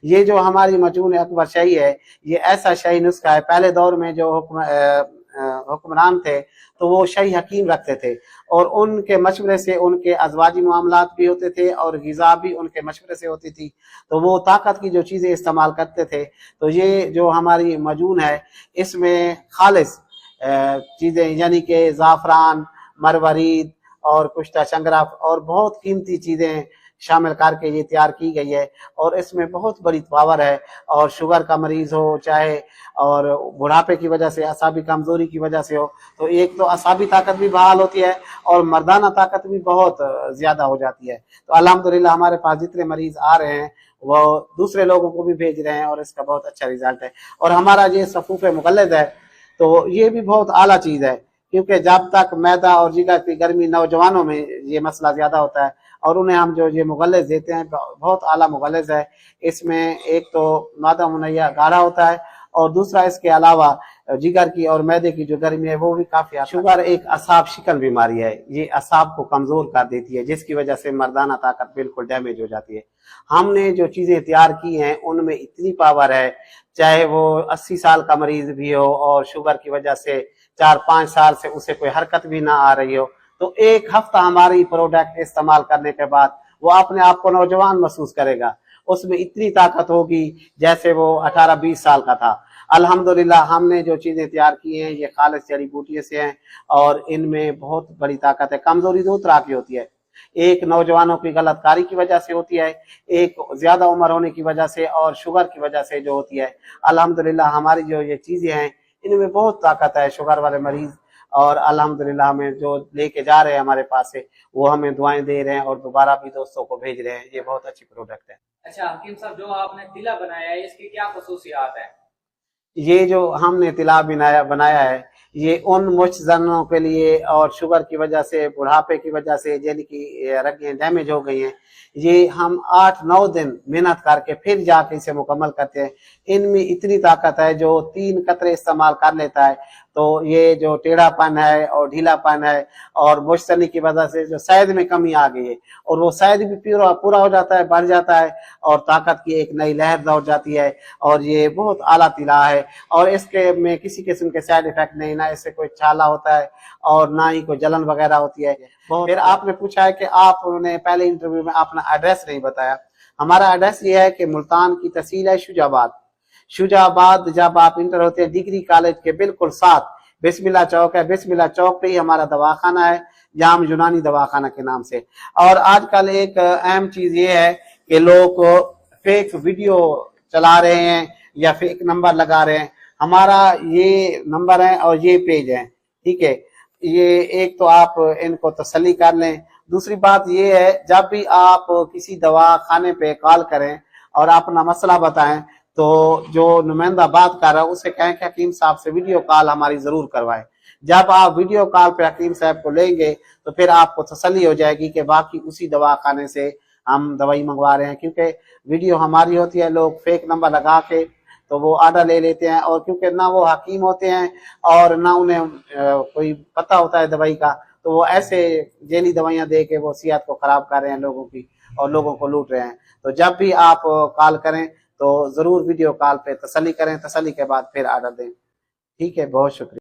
یہ جو ہماری مجون اکبر شاہی ہے یہ ایسا شاہی نسخہ ہے. پہلے دور میں جو حکمران تھے تو وہ شاہی حکیم رکھتے تھے اور ان کے مشورے سے ان کے ازواجی معاملات بھی ہوتے تھے اور غذا بھی ان کے مشورے سے ہوتی تھی. تو وہ طاقت کی جو چیزیں استعمال کرتے تھے. تو یہ جو ہماری مجون ہے اس میں خالص چیزیں یعنی کہ زعفران، مروارید اور کشتہ شنگراف اور بہت قیمتی چیزیں شامل کر کے یہ تیار کی گئی ہے. اور اس میں بہت بڑی پاور ہے. اور شوگر کا مریض ہو چاہے اور بڑھاپے کی وجہ سے اعصابی کمزوری کی وجہ سے ہو تو ایک تو اعصابی طاقت بھی بحال ہوتی ہے اور مردانہ طاقت بھی بہت زیادہ ہو جاتی ہے. تو الحمدللہ ہمارے پاس جتنے مریض آ رہے ہیں وہ دوسرے لوگوں کو بھی بھیج رہے ہیں اور اس کا بہت اچھا رزلٹ ہے. اور ہمارا یہ صفوف مغلظ ہے تو یہ بھی بہت اعلیٰ چیز ہے کیونکہ جب تک میدا اور جگر کی گرمی نوجوانوں میں یہ مسئلہ زیادہ ہوتا ہے اور انہیں ہم جو یہ مغلظ دیتے ہیں بہت اعلیٰ مغلظ ہے. اس میں ایک تو مادہ منیہ گاڑھا ہوتا ہے اور دوسرا اس کے علاوہ جگر کی اور میدے کی جو گرمی ہے وہ بھی کافی. شوگر ایک اعصاب شکن بیماری ہے. یہ اعصاب کو کمزور کر دیتی ہے جس کی وجہ سے مردانہ طاقت بالکل ڈیمیج ہو جاتی ہے. ہم نے جو چیزیں تیار کی ہیں ان میں اتنی پاور ہے چاہے وہ 80 سال کا مریض بھی ہو اور شوگر کی وجہ سے 4-5 سال سے اسے کوئی حرکت بھی نہ آ رہی ہو تو ایک ہفتہ ہماری پروڈکٹ استعمال کرنے کے بعد وہ اپنے آپ کو نوجوان محسوس کرے گا. اس میں اتنی طاقت ہوگی جیسے وہ 18-20 سال کا تھا. الحمدللہ ہم نے جو چیزیں تیار کی ہیں یہ خالص جڑی بوٹیوں سے ہیں اور ان میں بہت بڑی طاقت ہے. کمزوری دو طرح کی ہوتی ہے. ایک نوجوانوں کی غلط کاری کی وجہ سے ہوتی ہے، ایک زیادہ عمر ہونے کی وجہ سے اور شوگر کی وجہ سے جو ہوتی ہے. الحمدللہ ہماری جو یہ چیزیں ہیں ان میں بہت طاقت ہے. شوگر والے مریض اور الحمدللہ ہمیں جو لے کے جا رہے ہیں ہمارے پاس سے وہ ہمیں دعائیں دے رہے ہیں اور دوبارہ بھی دوستوں کو بھیج رہے ہیں. یہ بہت اچھی پروڈکٹ ہے. اچھا حکیم صاحب، جو آپ نے تلا بنایا ہے اس کی کیا خصوصیات ہیں؟ یہ جو ہم نے تلا بنایا ہے یہ ان مشت زنوں کے لیے اور شوگر کی وجہ سے بڑھاپے کی وجہ سے جن کی رگیں ڈیمیج ہو گئی ہیں یہ ہم 8-9 دن محنت کر کے پھر جا کے اسے مکمل کرتے ہیں. ان میں اتنی طاقت ہے جو 3 قطرے استعمال کر لیتا ہے تو یہ جو ٹیڑھا پن ہے اور ڈھیلا پن ہے اور مشتنی کی وجہ سے جو شہد میں کمی آ گئی ہے اور وہ شہد بھی پورا ہو جاتا ہے، بڑھ جاتا ہے اور طاقت کی ایک نئی لہر دوڑ جاتی ہے. اور یہ بہت اعلیٰ تلا ہے اور اس کے میں کسی قسم کے سائیڈ ایفیکٹ نہیں، نہ اس سے کوئی چھالا ہوتا ہے اور نہ ہی کوئی جلن وغیرہ ہوتی ہے. پھر آپ نے پوچھا ہے کہ آپ نے پہلے انٹرویو میں اپنا ایڈریس نہیں بتایا. ہمارا ایڈریس یہ ہے کہ ملتان کی تحصیل ہے شجاع آباد. جب آپ انٹر ہوتے ہیں ڈگری کالج کے بالکل ساتھ بسم اللہ چوک ہے. بسم اللہ چوک پہ ہی ہمارا دواخانہ ہے، جام یونانی دواخانہ کے نام سے. اور آج کل ایک اہم چیز یہ ہے کہ لوگ فیک ویڈیو چلا رہے ہیں یا فیک نمبر لگا رہے ہیں. ہمارا یہ نمبر ہے اور یہ پیج ہے، ٹھیک ہے. یہ ایک تو آپ ان کو تسلی کر لیں. دوسری بات یہ ہے جب بھی آپ کسی دواخانے پہ کال کریں اور اپنا مسئلہ بتائیں تو جو نمائندہ بات کر رہا ہے اسے کہیں کہ حکیم صاحب سے ویڈیو کال ہماری ضرور کروائیں. جب آپ ویڈیو کال پہ حکیم صاحب کو لیں گے تو پھر آپ کو تسلی ہو جائے گی کہ باقی اسی دواخانے سے ہم دوائی منگوا رہے ہیں. کیونکہ ویڈیو ہماری ہوتی ہے، لوگ فیک نمبر لگا کے تو وہ آرڈر لے لیتے ہیں اور کیونکہ نہ وہ حکیم ہوتے ہیں اور نہ انہیں کوئی پتہ ہوتا ہے دوائی کا تو وہ ایسے جیلی دوائیاں دے کے وہ صحت کو خراب کر رہے ہیں لوگوں کی اور لوگوں کو لوٹ رہے ہیں. تو جب بھی آپ کال کریں تو ضرور ویڈیو کال پہ تسلی کریں، تسلی کے بعد پھر آرڈر دیں. ٹھیک ہے، بہت شکریہ.